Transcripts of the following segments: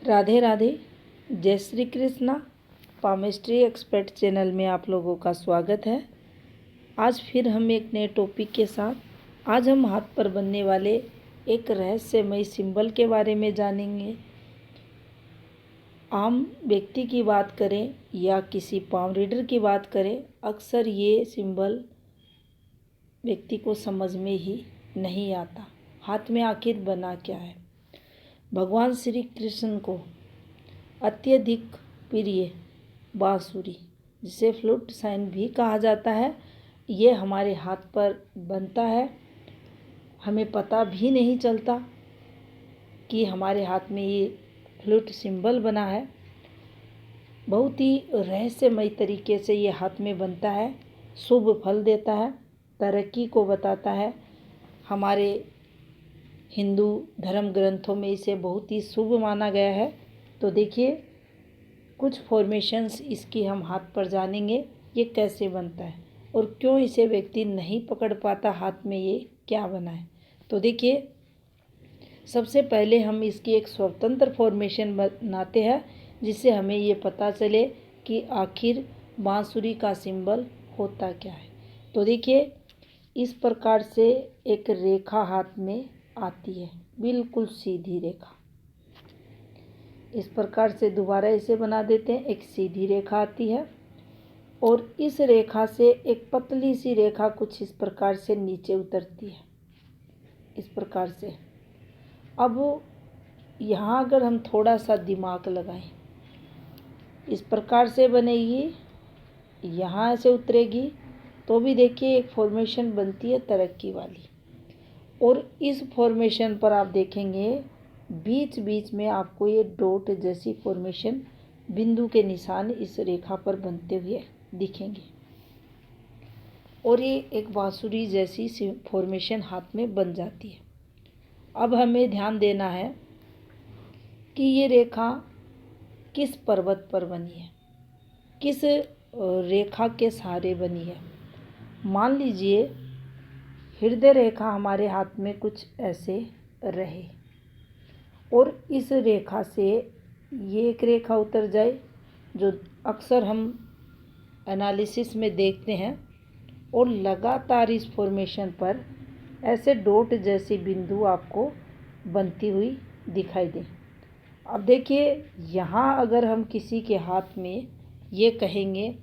राधे राधे। जय Shri Krishna. Palmistry expert channel में आप लोगों का स्वागत है। आज फिर हम एक नए टॉपिक के साथ आज हम हाथ पर बनने वाले एक रहस्यमय सिंबल के बारे में जानेंगे। आम व्यक्ति की बात करें या किसी पाम रीडर की बात करें, अक्सर ये सिंबल व्यक्ति को समझ में ही नहीं आता। हाथ में आखिर बना क्या है? भगवान श्री कृष्ण को अत्यधिक प्रिय बांसुरी, जिसे फ्लूट साइन भी कहा जाता है, ये हमारे हाथ पर बनता है। हमें पता भी नहीं चलता कि हमारे हाथ में ये फ्लूट सिंबल बना है। बहुत ही रहस्यमय तरीके से ये हाथ में बनता है। शुभ फल देता है, तरक्की को बताता है। हमारे हिंदू धर्म ग्रंथों में इसे बहुत ही शुभ माना गया है। तो देखिए, कुछ फॉर्मेशंस इसकी हम हाथ पर जानेंगे, ये कैसे बनता है और क्यों इसे व्यक्ति नहीं पकड़ पाता हाथ में ये क्या बना है। तो देखिए, सबसे पहले हम इसकी एक स्वतंत्र फॉर्मेशन बनाते हैं, जिससे हमें ये पता चले कि आखिर बांसुरी का सिंबल होता क्या है। तो देखिए, इस प्रकार से एक रेखा हाथ में आती है, बिल्कुल सीधी रेखा। इस प्रकार से दोबारा इसे बना देते हैं, एक सीधी रेखा आती है और इस रेखा से एक पतली सी रेखा कुछ इस प्रकार से नीचे उतरती है, इस प्रकार से। अब यहाँ अगर हम थोड़ा सा दिमाग लगाएं, इस प्रकार से बनेगी, यहाँ से उतरेगी, तो भी देखिए एक फॉर्मेशन बनती है तरक्की वाली। और इस फॉर्मेशन पर आप देखेंगे बीच बीच में आपको ये डॉट जैसी फॉर्मेशन, बिंदु के निशान इस रेखा पर बनते हुए दिखेंगे और ये एक बांसुरी जैसी फॉर्मेशन हाथ में बन जाती है। अब हमें ध्यान देना है कि ये रेखा किस पर्वत पर बनी है, किस रेखा के सहारे बनी है। मान लीजिए हृदय रेखा हमारे हाथ में कुछ ऐसे रहे और इस रेखा से ये एक रेखा उतर जाए, जो अक्सर हम एनालिसिस में देखते हैं, और लगातार इस फॉर्मेशन पर ऐसे डॉट जैसी बिंदु आपको बनती हुई दिखाई दे। अब देखिए, यहाँ अगर हम किसी के हाथ में ये कहेंगे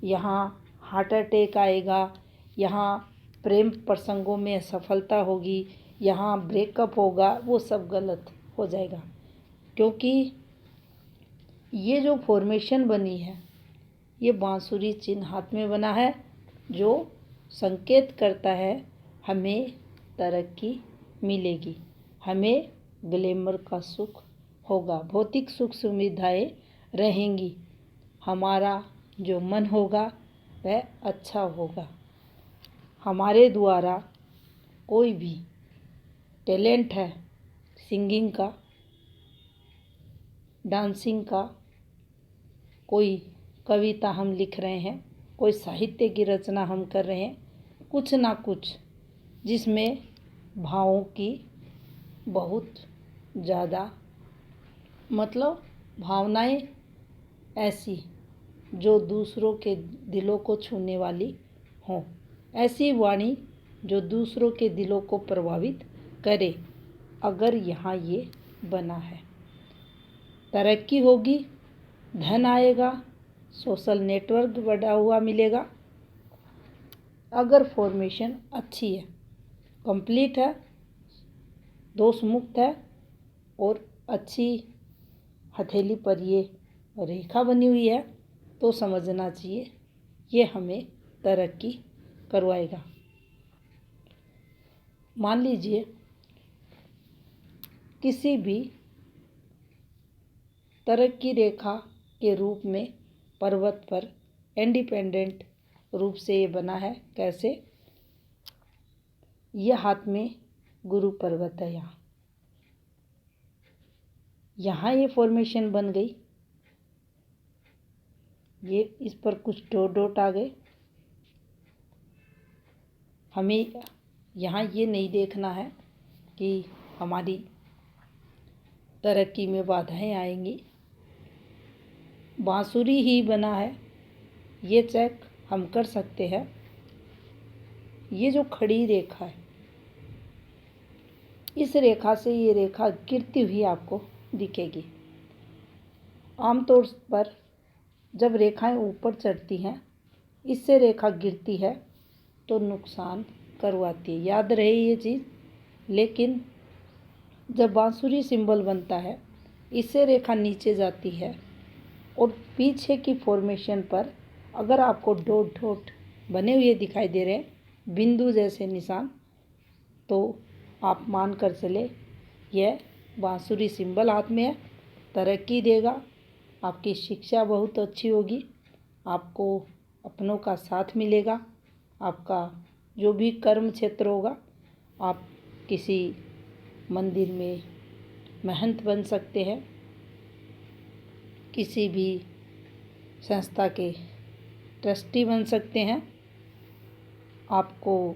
यहाँ हार्ट अटैक आएगा, यहाँ प्रेम प्रसंगों में सफलता होगी, यहाँ ब्रेकअप होगा, वो सब गलत हो जाएगा। क्योंकि ये जो फॉर्मेशन बनी है, ये बांसुरी चिन्ह हाथ में बना है, जो संकेत करता है हमें तरक्की मिलेगी, हमें ग्लैमर का सुख होगा, भौतिक सुख सुविधाएं रहेंगी, हमारा जो मन होगा वह अच्छा होगा, हमारे द्वारा कोई भी टैलेंट है, सिंगिंग का, डांसिंग का, कोई कविता हम लिख रहे हैं, कोई साहित्य की रचना हम कर रहे हैं, कुछ ना कुछ जिसमें भावों की बहुत ज़्यादा, मतलब भावनाएं ऐसी जो दूसरों के दिलों को छूने वाली हों, ऐसी वाणी जो दूसरों के दिलों को प्रभावित करे, अगर यहाँ ये बना है, तरक्की होगी, धन आएगा, सोशल नेटवर्क बढ़ा हुआ मिलेगा। अगर फॉर्मेशन अच्छी है, कंप्लीट है, दोष मुक्त है और अच्छी हथेली पर ये रेखा बनी हुई है, तो समझना चाहिए ये हमें तरक्की करवाएगा। मान लीजिए किसी भी तरक्की रेखा के रूप में पर्वत पर इंडिपेंडेंट रूप से ये बना है। कैसे? यह हाथ में गुरु पर्वत है, यहाँ ये फॉर्मेशन बन गई, ये इस पर कुछ डॉट डॉट आ गए। हमें यहाँ ये नहीं देखना है कि हमारी तरक्की में बाधाएं आएंगी। बांसुरी ही बना है, ये चेक हम कर सकते हैं। ये जो खड़ी रेखा है, इस रेखा से ये रेखा गिरती हुई आपको दिखेगी। आमतौर पर जब रेखाएं ऊपर चढ़ती हैं, इससे रेखा गिरती है तो नुकसान करवाती है, याद रहे ये चीज़। लेकिन जब बांसुरी सिंबल बनता है, इससे रेखा नीचे जाती है और पीछे की फॉर्मेशन पर अगर आपको डॉट डॉट बने हुए दिखाई दे रहे हैं, बिंदु जैसे निशान, तो आप मान कर चले यह बांसुरी सिंबल हाथ में है। तरक्की देगा, आपकी शिक्षा बहुत अच्छी होगी, आपको अपनों का साथ मिलेगा, आपका जो भी कर्म क्षेत्र होगा, आप किसी मंदिर में महंत बन सकते हैं, किसी भी संस्था के ट्रस्टी बन सकते हैं, आपको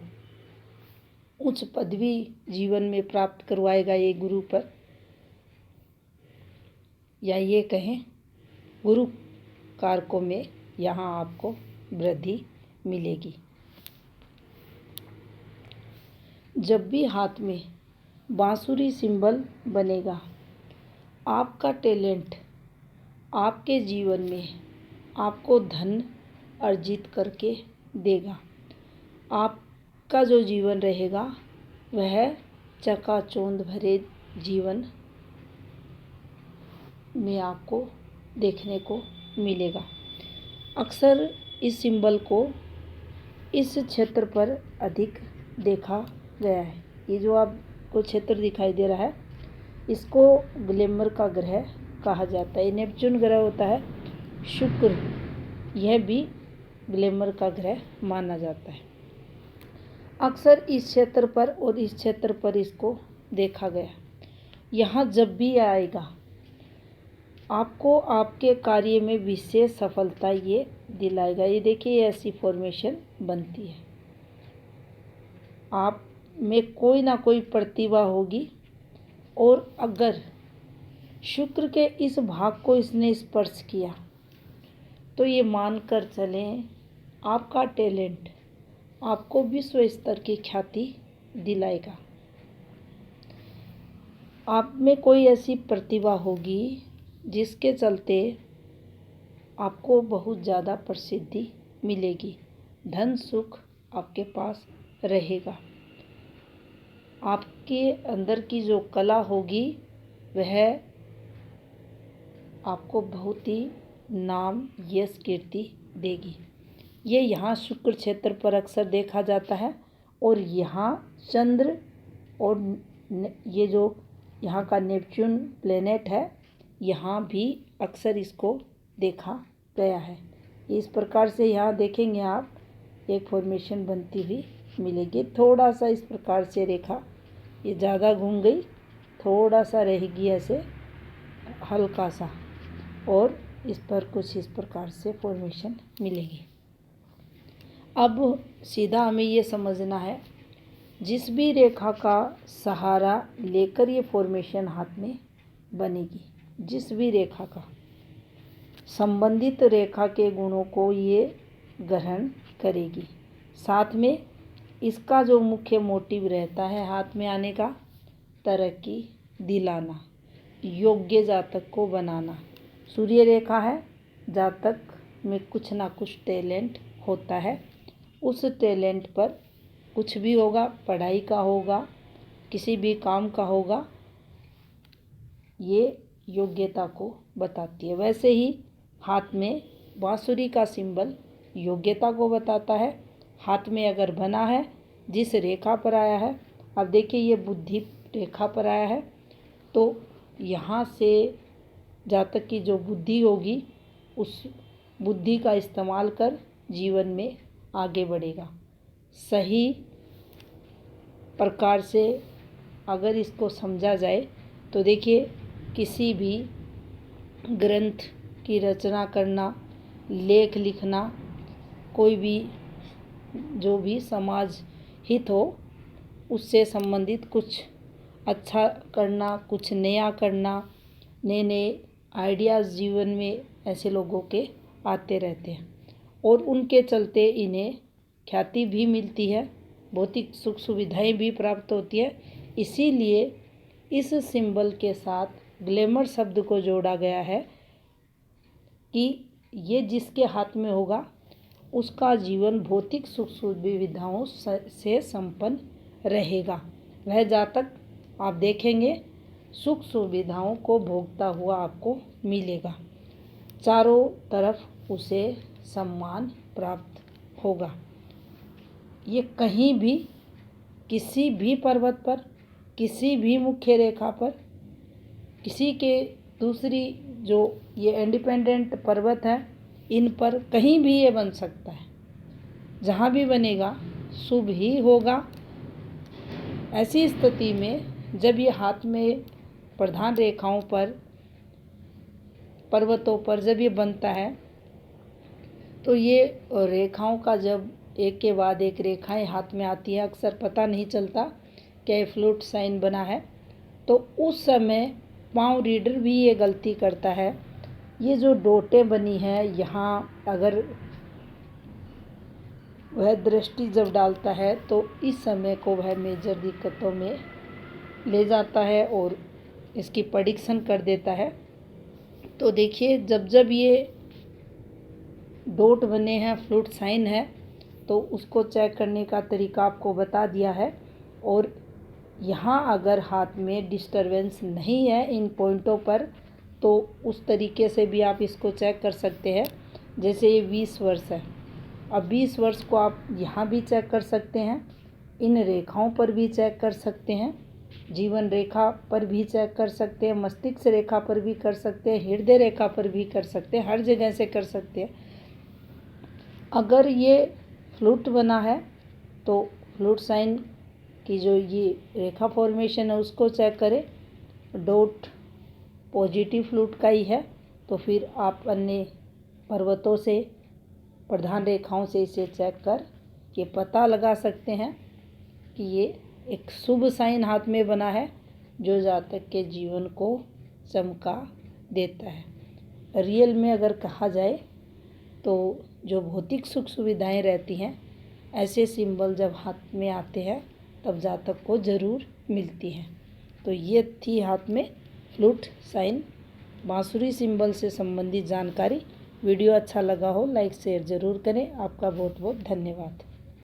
उच्च पदवी जीवन में प्राप्त करवाएगा ये गुरु पर, या ये कहें गुरु कारकों में यहाँ आपको वृद्धि मिलेगी। जब भी हाथ में बांसुरी सिंबल बनेगा, आपका टैलेंट आपके जीवन में आपको धन अर्जित करके देगा। आपका जो जीवन रहेगा वह चकाचौंध भरे जीवन में आपको देखने को मिलेगा। अक्सर इस सिंबल को इस क्षेत्र पर अधिक देखा गया है। ये जो आपको क्षेत्र दिखाई दे रहा है, इसको ग्लैमर का ग्रह कहा जाता है। नेपच्यून ग्रह होता है, शुक्र, यह भी ग्लैमर का ग्रह माना जाता है। अक्सर इस क्षेत्र पर और इस क्षेत्र पर इसको देखा गया। यहाँ जब भी आएगा, आपको आपके कार्य में विशेष सफलता ये दिलाएगा। ये देखिए, ऐसी फॉर्मेशन बनती है। आप में कोई ना कोई प्रतिभा होगी, और अगर शुक्र के इस भाग को इसने स्पर्श किया तो ये मानकर चलें आपका टैलेंट आपको विश्व स्तर की ख्याति दिलाएगा। आप में कोई ऐसी प्रतिभा होगी जिसके चलते आपको बहुत ज़्यादा प्रसिद्धि मिलेगी, धन सुख आपके पास रहेगा। आपके अंदर की जो कला होगी वह आपको बहुत ही नाम यश कीर्ति देगी। ये यहाँ शुक्र क्षेत्र पर अक्सर देखा जाता है, और यहाँ चंद्र और ये जो यहाँ का नेपच्यून प्लेनेट है, यहाँ भी अक्सर इसको देखा गया है। इस प्रकार से यहाँ देखेंगे आप, एक फॉर्मेशन बनती हुई मिलेगी। थोड़ा सा इस प्रकार से रेखा ये ज़्यादा घूम गई, थोड़ा सा रहेगी ऐसे हल्का सा, और इस पर कुछ इस प्रकार से फॉर्मेशन मिलेगी। अब सीधा हमें ये समझना है, जिस भी रेखा का सहारा लेकर ये फॉर्मेशन हाथ में बनेगी, जिस भी रेखा का, संबंधित रेखा के गुणों को ये ग्रहण करेगी। साथ में इसका जो मुख्य मोटिव रहता है हाथ में आने का, तरक्की दिलाना, योग्य जातक को बनाना। सूर्य रेखा है, जातक में कुछ ना कुछ टैलेंट होता है, उस टैलेंट पर कुछ भी होगा, पढ़ाई का होगा, किसी भी काम का होगा, ये योग्यता को बताती है। वैसे ही हाथ में बांसुरी का सिंबल योग्यता को बताता है। हाथ में अगर बना है, जिस रेखा पर आया है, अब देखिए ये बुद्धि रेखा पर आया है, तो यहाँ से जातक की जो बुद्धि होगी, उस बुद्धि का इस्तेमाल कर जीवन में आगे बढ़ेगा। सही प्रकार से अगर इसको समझा जाए तो देखिए, किसी भी ग्रंथ की रचना करना, लेख लिखना, कोई भी जो भी समाज हित हो, उससे संबंधित कुछ अच्छा करना, कुछ नया करना, नए नए आइडियाज़ जीवन में ऐसे लोगों के आते रहते हैं और उनके चलते इन्हें ख्याति भी मिलती है, भौतिक सुख सुविधाएं भी प्राप्त होती है। इसीलिए इस सिंबल के साथ ग्लैमर शब्द को जोड़ा गया है कि ये जिसके हाथ में होगा उसका जीवन भौतिक सुख सुविधाओं से संपन्न रहेगा। वह जातक आप देखेंगे सुख सुविधाओं को भोगता हुआ आपको मिलेगा, चारों तरफ उसे सम्मान प्राप्त होगा। ये कहीं भी, किसी भी पर्वत पर, किसी भी मुख्य रेखा पर, किसी के दूसरी जो ये इंडिपेंडेंट पर्वत है इन पर कहीं भी ये बन सकता है। जहाँ भी बनेगा शुभ ही होगा। ऐसी स्थिति में जब ये हाथ में प्रधान रेखाओं पर, पर्वतों पर जब ये बनता है तो ये रेखाओं का जब एक के बाद एक रेखाएं हाथ में आती है, अक्सर पता नहीं चलता कि ये फ्लूट साइन बना है। तो उस समय पांव रीडर भी ये गलती करता है। ये जो डोटें बनी हैं यहाँ, अगर वह दृष्टि जब डालता है तो इस समय को वह मेजर दिक्कतों में ले जाता है और इसकी प्रेडिक्शन कर देता है। तो देखिए, जब जब ये डॉट बने हैं, फ्लूट साइन है, तो उसको चेक करने का तरीका आपको बता दिया है। और यहाँ अगर हाथ में डिस्टरबेंस नहीं है इन पॉइंटों पर तो उस तरीके से भी आप इसको चेक कर सकते हैं। जैसे ये 20 वर्ष है, अब 20 वर्ष को आप यहाँ भी चेक कर सकते हैं, इन रेखाओं पर भी चेक कर सकते हैं, जीवन रेखा पर भी चेक कर सकते हैं, मस्तिष्क रेखा पर भी कर सकते हैं, हृदय रेखा पर भी कर सकते हैं, हर जगह से कर सकते हैं। अगर ये फ्लूट बना है तो फ्लूट साइन की जो ये रेखा फॉर्मेशन है उसको चेक करें। डॉट पॉजिटिव फ्लूट का ही है तो फिर आप अन्य पर्वतों से, प्रधान रेखाओं से इसे चेक कर ये पता लगा सकते हैं कि ये एक शुभ साइन हाथ में बना है जो जातक के जीवन को चमका देता है। रियल में अगर कहा जाए तो जो भौतिक सुख सुविधाएं रहती हैं, ऐसे सिंबल जब हाथ में आते हैं तब जातक को ज़रूर मिलती हैं। तो ये थी हाथ में फ्लूट साइन बांसुरी सिंबल से संबंधित जानकारी। वीडियो अच्छा लगा हो लाइक शेयर ज़रूर करें। आपका बहुत बहुत धन्यवाद।